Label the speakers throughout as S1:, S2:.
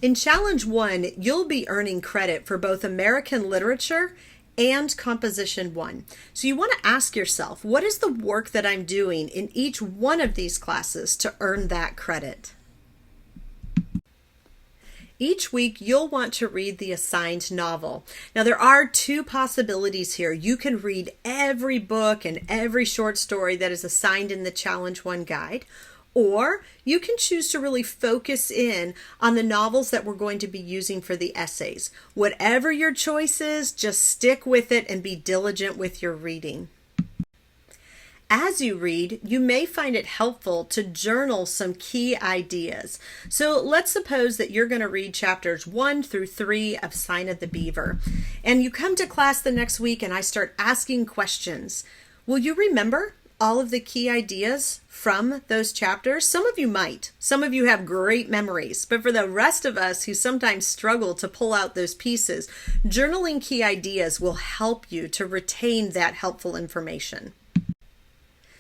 S1: In Challenge 1, you'll be earning credit for both American Literature and Composition 1. So you want to ask yourself, what is the work that I'm doing in each one of these classes to earn that credit? Each week, you'll want to read the assigned novel. Now, there are two possibilities here. You can read every book and every short story that is assigned in the Challenge 1 guide, or you can choose to really focus in on the novels that we're going to be using for the essays. Whatever your choice is, just stick with it and be diligent with your reading. As you read, you may find it helpful to journal some key ideas. So let's suppose that you're going to read chapters 1 through 3 of Sign of the Beaver, and you come to class the next week and I start asking questions. Will you remember all of the key ideas from those chapters? Some of you might. Some of you have great memories. But for the rest of us who sometimes struggle to pull out those pieces, journaling key ideas will help you to retain that helpful information.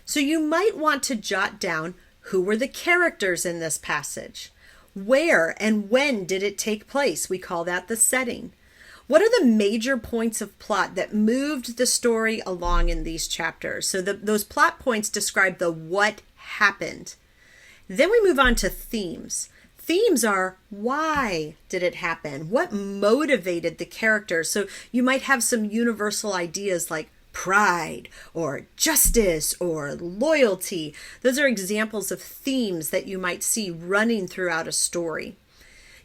S1: So you might want to jot down who were the characters in this passage. Where and when did it take place? We call that the setting. What are the major points of plot that moved the story along in these chapters? So those plot points describe the what happened. Then we move on to themes. Themes are, why did it happen? What motivated the characters? So you might have some universal ideas like pride or justice or loyalty. Those are examples of themes that you might see running throughout a story.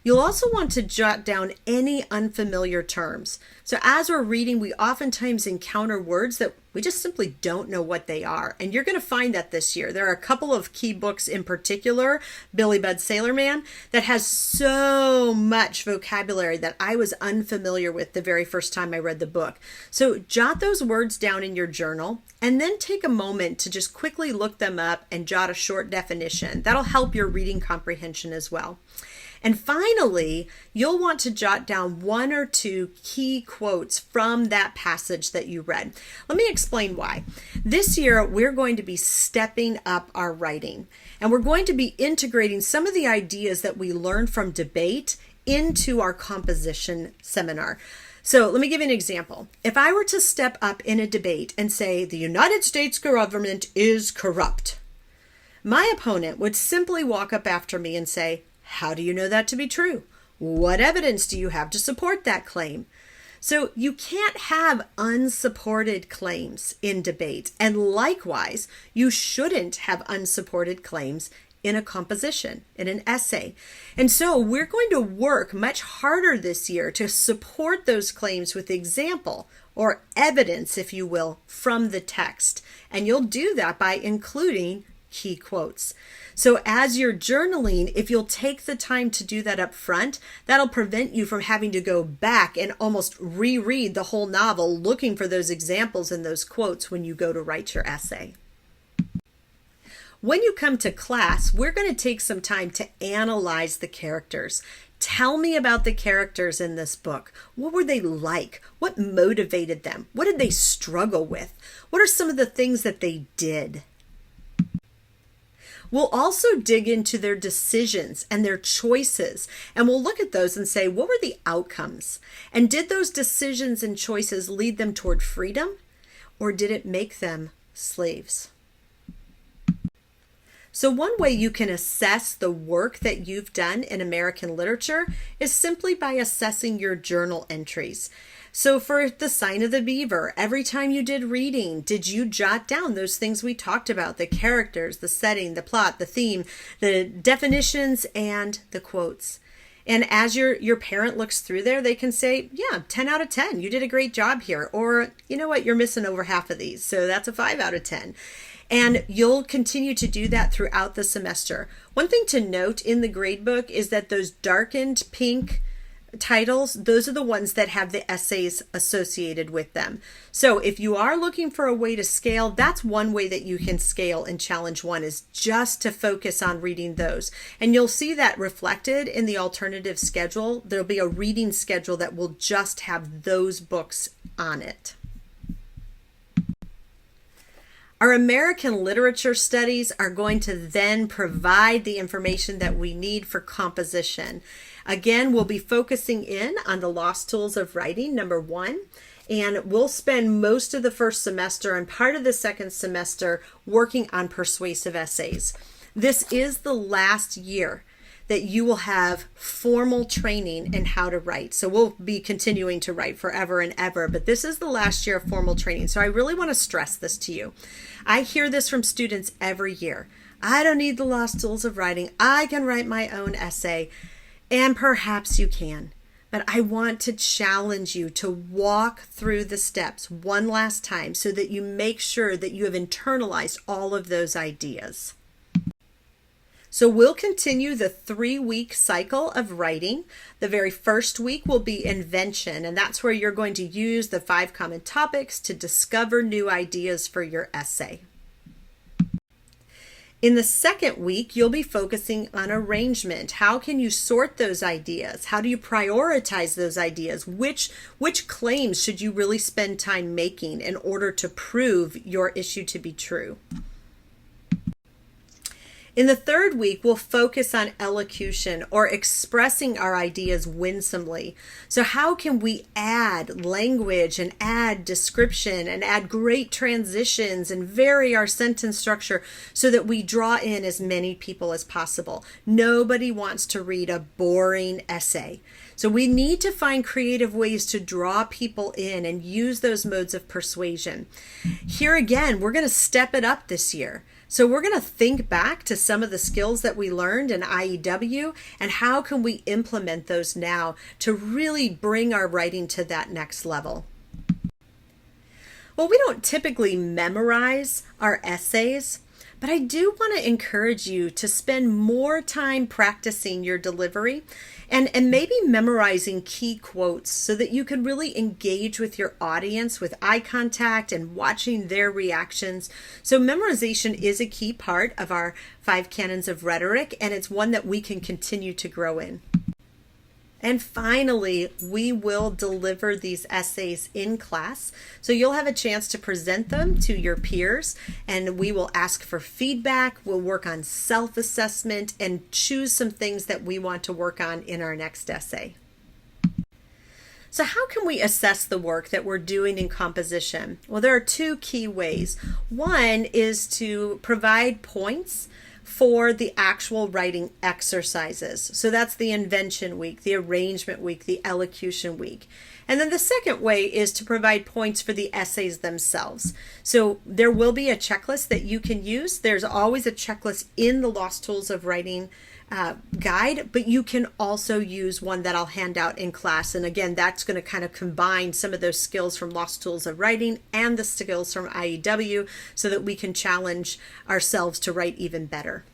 S1: You'll also want to jot down any unfamiliar terms. So as we're reading, we oftentimes encounter words that we just simply don't know what they are. And you're going to find that this year. There are a couple of key books in particular, Billy Budd Sailorman, that has so much vocabulary that I was unfamiliar with the very first time I read the book. So jot those words down in your journal and then take a moment to just quickly look them up and jot a short definition. That'll help your reading comprehension as well. And finally, you'll want to jot down 1 or 2 key quotes from that passage that you read. Let me explain why. This year, we're going to be stepping up our writing, and we're going to be integrating some of the ideas that we learned from debate into our composition seminar. So let me give you an example. If I were to step up in a debate and say, the United States government is corrupt, my opponent would simply walk up after me and say, how do you know that to be true? What evidence do you have to support that claim? So you can't have unsupported claims in debate. And likewise, you shouldn't have unsupported claims in a composition, in an essay. And so we're going to work much harder this year to support those claims with example or evidence, if you will, from the text. And you'll do that by including key quotes. So as you're journaling, if you'll take the time to do that up front, that'll prevent you from having to go back and almost reread the whole novel looking for those examples and those quotes when you go to write your essay. When you come to class, we're going to take some time to analyze the characters. Tell me about the characters in this book. What were they like? What motivated them? What did they struggle with? What are some of the things that they did? We'll also dig into their decisions and their choices, and we'll look at those and say, what were the outcomes? And did those decisions and choices lead them toward freedom, or did it make them slaves? So one way you can assess the work that you've done in American literature is simply by assessing your journal entries. So for the Sign of the Beaver, every time you did reading, did you jot down those things we talked about, the characters, the setting, the plot, the theme, the definitions, and the quotes? And as your parent looks through there, they can say, yeah, 10 out of 10, you did a great job here. Or, you know what, you're missing over half of these, so that's a 5 out of 10. And you'll continue to do that throughout the semester. One thing to note in the gradebook is that those darkened pink titles, those are the ones that have the essays associated with them. So if you are looking for a way to scale, that's one way that you can scale in Challenge 1 is just to focus on reading those. And you'll see that reflected in the alternative schedule. There'll be a reading schedule that will just have those books on it. Our American literature studies are going to then provide the information that we need for composition. Again, we'll be focusing in on the lost tools of writing, number 1. And we'll spend most of the first semester and part of the second semester working on persuasive essays. This is the last year that you will have formal training in how to write. So we'll be continuing to write forever and ever, but this is the last year of formal training. So I really want to stress this to you. I hear this from students every year. I don't need the lost tools of writing. I can write my own essay. And perhaps you can. But I want to challenge you to walk through the steps one last time so that you make sure that you have internalized all of those ideas. So we'll continue the 3-week cycle of writing. The very first week will be invention, and that's where you're going to use the 5 common topics to discover new ideas for your essay. In the second week, you'll be focusing on arrangement. How can you sort those ideas? How do you prioritize those ideas? Which claims should you really spend time making in order to prove your issue to be true? In the third week, we'll focus on elocution, or expressing our ideas winsomely. So how can we add language and add description and add great transitions and vary our sentence structure so that we draw in as many people as possible? Nobody wants to read a boring essay. So we need to find creative ways to draw people in and use those modes of persuasion. Here again, we're going to step it up this year. So we're going to think back to some of the skills that we learned in IEW and how can we implement those now to really bring our writing to that next level. Well, we don't typically memorize our essays, but I do want to encourage you to spend more time practicing your delivery and maybe memorizing key quotes so that you can really engage with your audience with eye contact and watching their reactions. So memorization is a key part of our 5 canons of rhetoric, and it's one that we can continue to grow in. And finally, we will deliver these essays in class. So you'll have a chance to present them to your peers, and we will ask for feedback. We'll work on self-assessment and choose some things that we want to work on in our next essay. So how can we assess the work that we're doing in composition? Well, there are 2 key ways. One is to provide points for the actual writing exercises. So that's the invention week, the arrangement week, the elocution week. And then the second way is to provide points for the essays themselves. So there will be a checklist that you can use. There's always a checklist in the Lost Tools of Writing guide, but you can also use one that I'll hand out in class. And again, that's going to kind of combine some of those skills from Lost Tools of Writing and the skills from IEW so that we can challenge ourselves to write even better.